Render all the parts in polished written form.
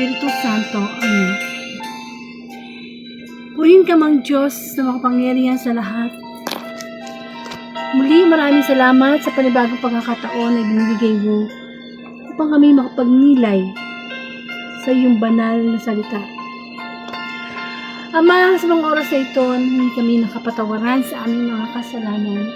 Espiritu Santo. Amen. Purihin ka mang Diyos na makapangyarihan sa lahat. Muli, maraming salamat sa panibagong pagkakataon na binibigay mo upang kami makapagnilay sa iyong banal na salita. Ama, sa mga oras na ito, hindi kami nakapatawaran sa aming mga kasalanan.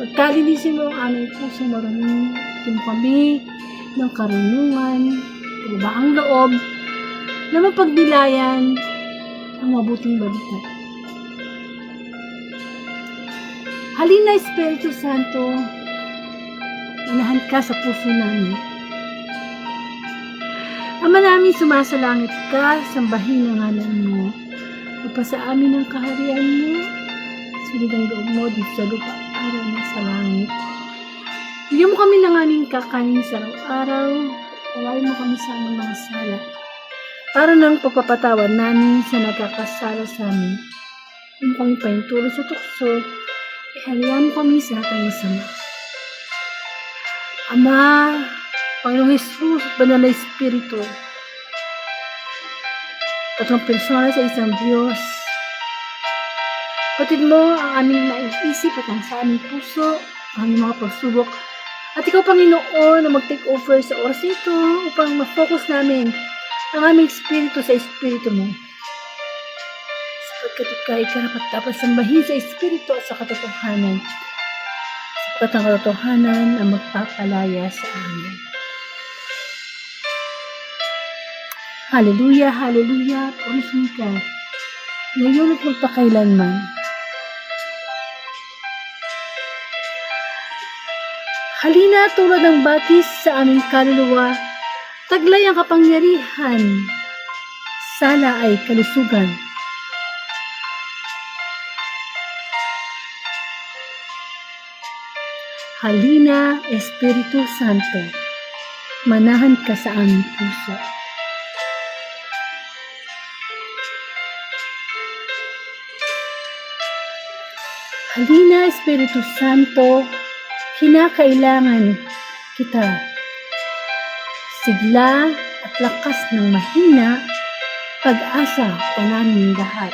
Pagkalinisin mo ang aming pusong marunong, ito kami ng karunungan, ang loob, na mapagnilayan ang mabuting balita. Halina, Espiritu Santo, manahan ka sa puso namin. Ama namin, sumasalangit ka, sambahin ang ngalan mo. Magpasa amin ang kaharian mo, sunod ang loob mo dito sa lupa, araw na sa langit. Bigyan mo kami ng aming kakanin sa araw-araw, tawain mo kami sa aming mga sala, para ng pagpapatawad namin sa nagkakasala sa amin. Kung kami paintulog sa tukso, ihalian mo kami sa lahat ng masama. Ama, Panginoong Jesus at Banal na Espiritu, tatlong persona sa isang Diyos, patid mo ang aming naiisip at ang sa aming puso, ang aming mga pagsubok, at ikaw, Panginoon, na mag-take over sa oras ito upang ma-focus namin ang aming espiritu sa espiritu mo. Sapagkat ikaw ay karapat-dapat sambahin sa espiritu at sa katotohanan, sapagkat ang katotohanan ang magpapalaya sa amin. Hallelujah, hallelujah, purihin ka, ngayon at magpakailanman. Halina tulad ng batis sa aming kaluluwa, taglay ang kapangyarihan, sala ay kalusugan. Halina, Espiritu Santo, manahan ka sa aming puso. Halina, Espiritu Santo, kinakailangan kita. Sigla at lakas ng mahina, pag-asa pa namin lahat.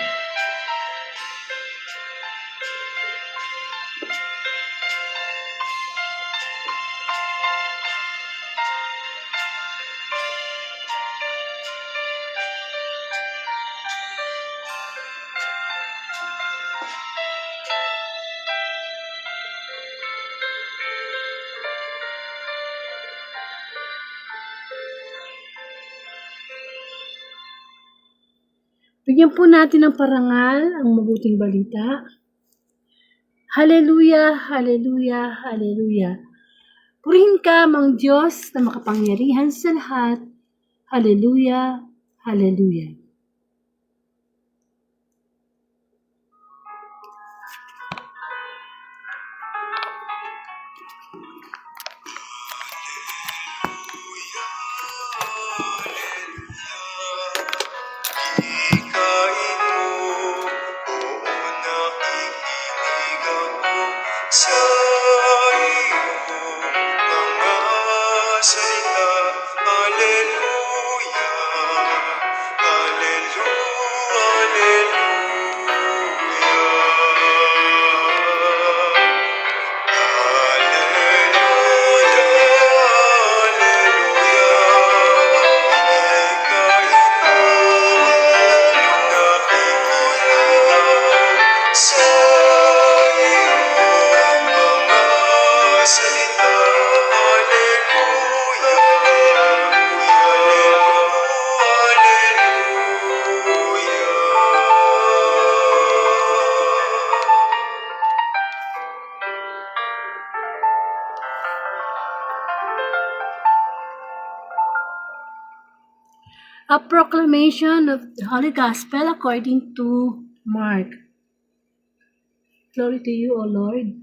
Bigyan po natin ng parangal ang mabuting balita. Hallelujah, hallelujah, hallelujah. Purihin ka, mang Diyos na makapangyarihan sa lahat. Hallelujah, hallelujah. Sa iyong mga salita, hallelujah, hallelujah, A proclamation of the Holy Gospel according to Mark. Glory to you, O Lord.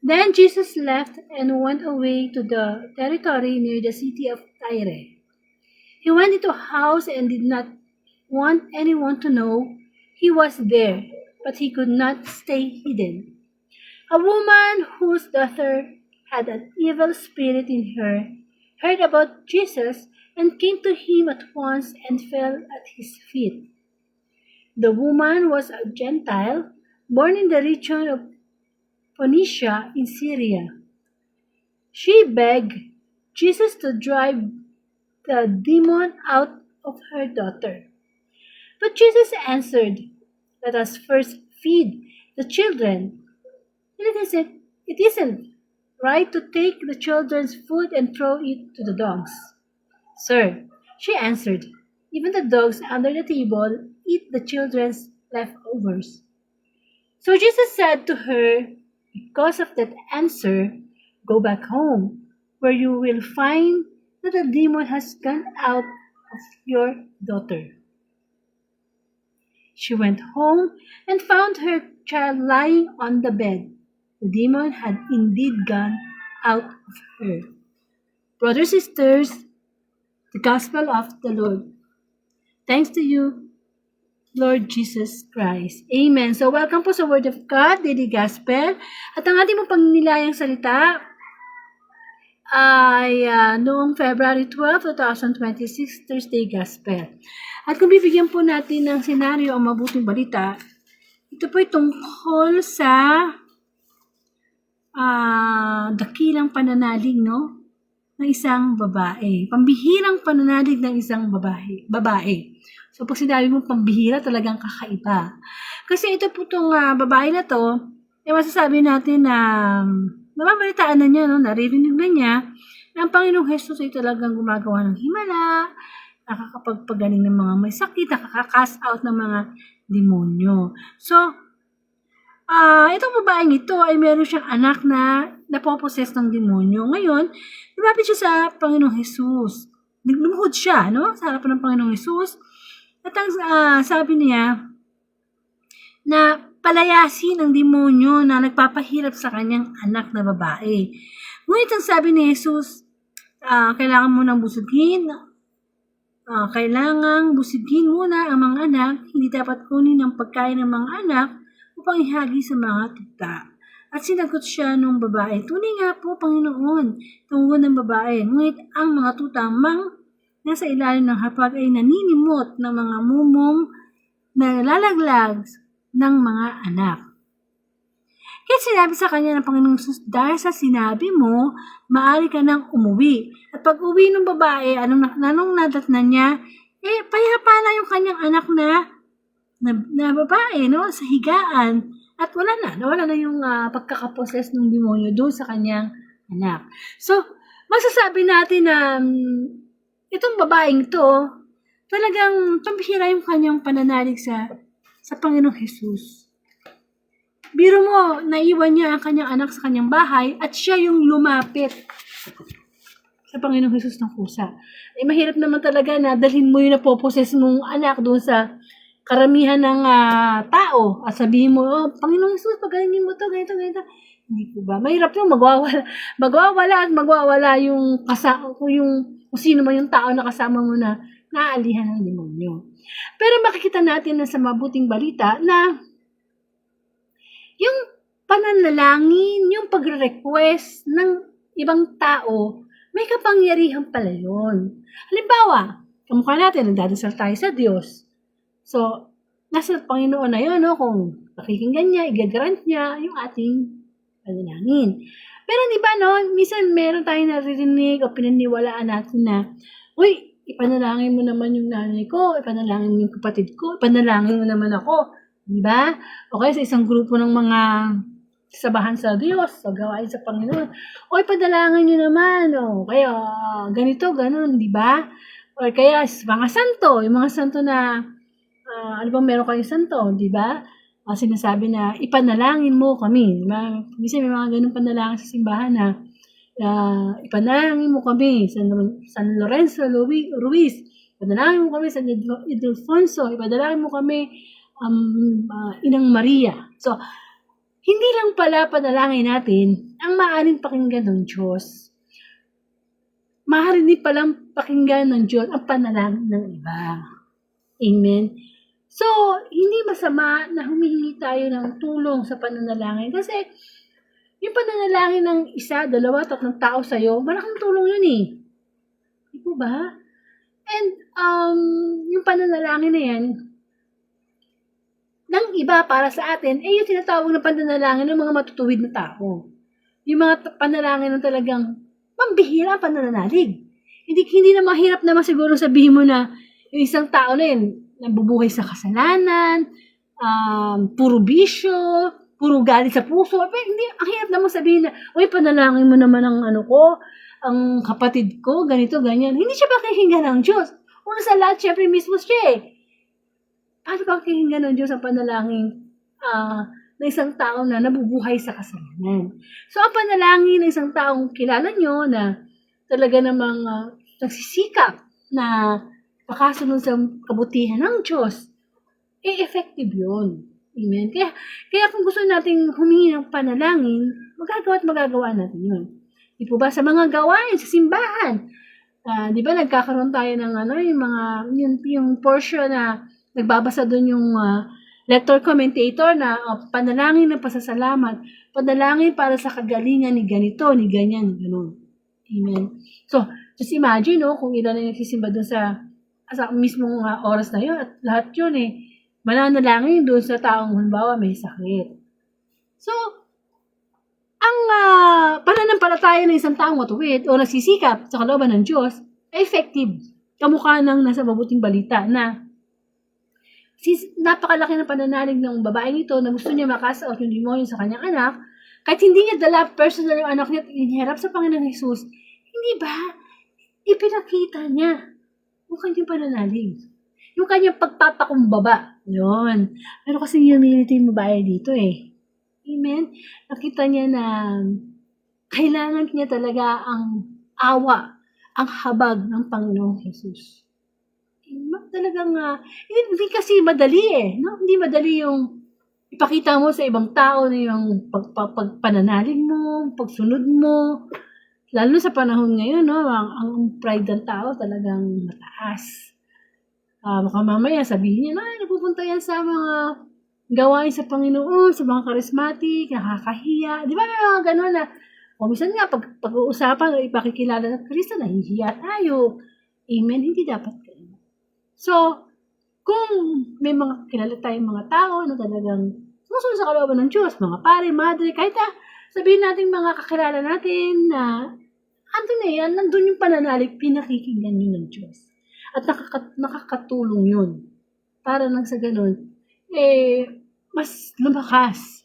Then Jesus left and went away to the territory near the city of Tyre. He went into a house and did not want anyone to know he was there, but he could not stay hidden. A woman whose daughter had an evil spirit in her heard about Jesus and came to him at once and fell at his feet. The woman was a Gentile, born in the region of Phoenicia in Syria. She begged Jesus to drive the demon out of her daughter. But Jesus answered, "Let us first feed the children. It isn't right to take the children's food and throw it to the dogs." "Sir," she answered, "even the dogs under the table eat the children's leftovers." So Jesus said to her, "Because of that answer, go back home, where you will find that the demon has gone out of your daughter." She went home and found her child lying on the bed. The demon had indeed gone out of her. Brothers and sisters, the Gospel of the Lord. Thanks to you, Lord Jesus Christ. Amen. So welcome po sa Word of God, Daily Gospel. At ang ating mong pagnilayang salita ay noong February 12, 2026, Thursday Gospel. At kung bibigyan po natin ng senaryo o mabuting balita, ito po ay tungkol sa dakilang pananalig, no? Ng isang babae. Pambihirang pananalig ng isang babae. So, pag sinabi mo pambihira, talagang kakaiba. Kasi ito po itong babae na to, masasabi natin na nababalitaan na niya, no? Naririnig na niya, na ang Panginoong Jesus ay talagang gumagawa ng himala, nakakapagpagaling ng mga may sakit, nakaka-cast out ng mga demonyo. So, itong babaeng ito ay meron siyang anak na napoposes ng demonyo. Ngayon, lumapit siya sa Panginoong Jesus. Lumuhod siya, no? Sa harapan ng Panginoong Jesus. At ang sabi niya na palayasin ang demonyo na nagpapahirap sa kanyang anak na babae. Ngunit ang sabi ni Jesus, kailangan mo nang busugin. Kailangang busigin muna ang mga anak, hindi dapat kunin ang pagkain ng mga anak upang ihagi sa mga tuta. At sinagot siya nung babae, "Tunay nga po, Panginoon," tungkol ng babae. Ngunit ang mga tuta nasa ilalim ng hapag ay naninimot ng mga mumong na lalaglag ng mga anak. Kaya sinabi sa kanya ng Panginoong Jesus, "Dahil sa sinabi mo, maaari ka nang umuwi." At pag uwi ng babae, anong nadatnan niya? Payapa na yung kanyang anak na babae, no? Sa higaan. At nawala na yung pagkakaposes ng demonyo doon sa kanyang anak. So, masasabi natin na itong babaeng to, talagang pambihira yung kanyang pananalig sa Panginoong Jesus. Biro mo, naiwan niya ang kanyang anak sa kanyang bahay at siya yung lumapit sa Panginoong Jesus ng kusa. Mahirap naman talaga na dalhin mo yung napoposes mong anak doon sa karamihan ng tao at sabihin mo, Panginoong Jesus, pagalingin mo to, ganito. Hindi po ba? Mahirap yung magwawala yung kung sino man yung tao na kasama mo na naaalihan ng demonyo. Pero makikita natin na sa mabuting balita na yung pananalangin, yung pagre-request ng ibang tao, may kapangyarihan pala yun. Halimbawa, kamukha natin, nagdadasal tayo sa Diyos. So, nasa Panginoon na yun, no? Kung pakikinggan niya, igagrant niya yung ating panalangin. Pero di ba, no? Minsan meron tayong naririnig o pinaniwalaan natin na, uy, ipanalangin mo naman yung nanay ko, ipanalangin mo yung kapatid ko, ipanalangin mo naman ako. Di ba? O kaya sa isang grupo ng mga sabahan sa Diyos, sa gawain sa Panginoon. O ipadalangin nyo naman, o kaya ganito, ganun, di ba? O kaya mga santo, yung mga santo na, ano bang meron kayong santo, di ba? Sinasabi na, ipanalangin mo kami. Kasi may mga ganun panalangin sa simbahan na, ipanalangin mo kami, San Lorenzo Ruiz, ipanalangin mo kami, San Ildefonso, ipanalangin mo kami, Inang Maria. So, hindi lang pala panalangin natin ang maaaring pakinggan ng Diyos. Maaari din palang pakinggan ng Diyos ang panalangin ng iba. Amen? So, hindi masama na humihingi tayo ng tulong sa pananalangin kasi yung pananalangin ng isa, 2, 3 tao sa'yo, malaking tulong yun eh. po ba? And yung pananalangin na yan, ng iba para sa atin, yung tinatawag na pananalangin ng mga matutuwid na tao. Yung mga panalangin na talagang mambihira ang pananalalig. Hindi na mahirap naman siguro sabihin mo na yung isang tao na yun, nabubuhay sa kasalanan, puro bisyo, puro galit sa puso. Pero hindi, ang hirap naman sabihin na, uy, panalangin mo naman ang ang kapatid ko, ganito, ganyan. Hindi siya pakikinggan ng Diyos. Una sa lahat, syempre mismo siya eh. Paano pakikinggan ng Diyos ang panalangin na isang tao na nabubuhay sa kasalanan? So, ang panalangin ng isang taong kilala nyo na talaga namang nagsisikap na makasunod sa kabutihan ng Diyos, effective yun. Amen? Kaya kung gusto nating humingi ng panalangin, magagawa natin yun. Di po ba sa mga gawain, sa simbahan, di ba nagkakaroon tayo ng yung portion na nagbabasa doon yung lector commentator na panalangin ng pasasalamat, panalangin para sa kagalingan ni ganito, ni ganyan, ni gano'n. Amen. So, just imagine, kung ilan na nagsisimba doon sa mismong oras na yun, at lahat yun mananalangin doon sa taong halimbawa may sakit. So, ang pananampalataya ng isang taong matuwid o nagsisikap sa kalooban ng Diyos ay effective. Kamukha ng nasa mabuting balita na napakalaki ng pananalig ng babaeng ito na gusto niya makast out yung demonyo sa kanyang anak, kahit hindi niya dala personal yung anak niya at inihirap sa Panginoong Jesus, hindi ba? Ipinakita niya yung kanyang pananalig. Yung kanyang pagpapakumbaba. Yun. Pero kasi humility yung babae dito eh. Amen? Nakita niya na kailangan niya talaga ang awa, ang habag ng Panginoong Jesus. Talagang, hindi kasi madali no? Hindi madali yung ipakita mo sa ibang tao na yung pagpananalig mo, pagsunod mo. Lalo sa panahon ngayon, no? Ang pride ng tao talagang mataas. Baka mamaya sabihin niya, napupunta yan sa mga gawain sa Panginoon, sa mga charismatic, nakakahiya. Di ba may mga gano'n na, minsan nga, pag-uusapan o ipakikilala ng Kristo, nahihiya tayo. Amen? Hindi dapat ganun. So, kung may mga kilala tayong mga tao na talagang sumusunod sa kalooban ng Diyos, mga pare, madre, kahit sabihin natin mga kakilala natin na nandun yung pananalig, pinakikinggan yun ng Diyos. At nakakatulong yun. Para nang sa ganun, mas lumakas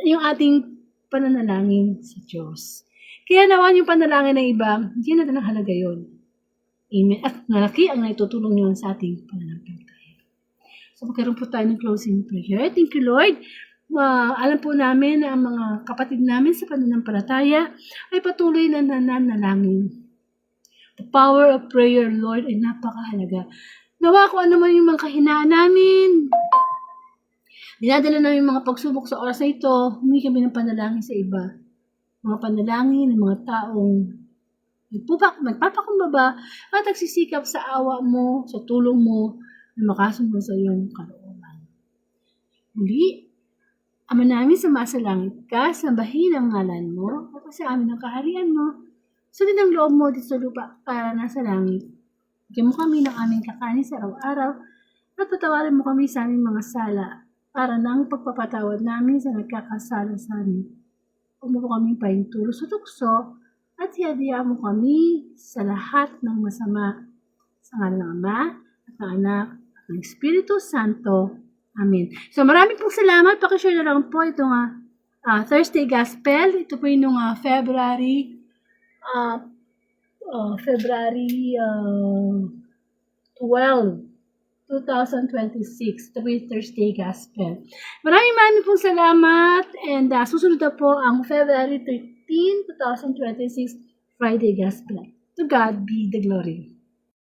yung ating pananalangin sa Diyos. Kaya naman yung panalangin ng iba, hindi natin ang halaga yun. Amen. At malaki ang naitutulong yun sa ating pananampalataya. So, magkaroon po tayo ng closing prayer. Thank you, Lord. Alam po namin na ang mga kapatid namin sa pananampalataya ay patuloy na nananalangin. The power of prayer, Lord, ay napakahalaga. Nawa ko ano man yung mga kahinaan namin. Dinadala namin yung mga pagsubok sa oras na ito. Humingi kami ng panalangin sa iba. Mga panalangin ng mga taong magpapakumbaba at nagsisikap sa awa mo, sa tulong mo, na makasunod sa iyong kalooban. Muli, Ama namin sumasalangit ka, sambahin ang ngalan mo, at sa amin ang kaharian mo. Sunod ang loob mo dito sa lupa para nasa langit. Bigyan mo kami ng aming kakanin sa araw-araw at patawarin mo kami sa aming mga sala para nang pagpapatawad namin sa nagkakasala sa amin. Huwag mo kami painturo sa tukso at hiyadiyaan mo kami sa lahat ng masama. Sa ngalan ng Ama at ng Anak at ng Espiritu Santo. Amen. So maraming pong salamat. Pakishare na lang po itong Thursday Gospel. Ito po yung February 12, 2026. Ito po yung Thursday Gospel. Maraming pong salamat. And susunod na po ang February 13, 2026 Friday Gospel. To God be the glory.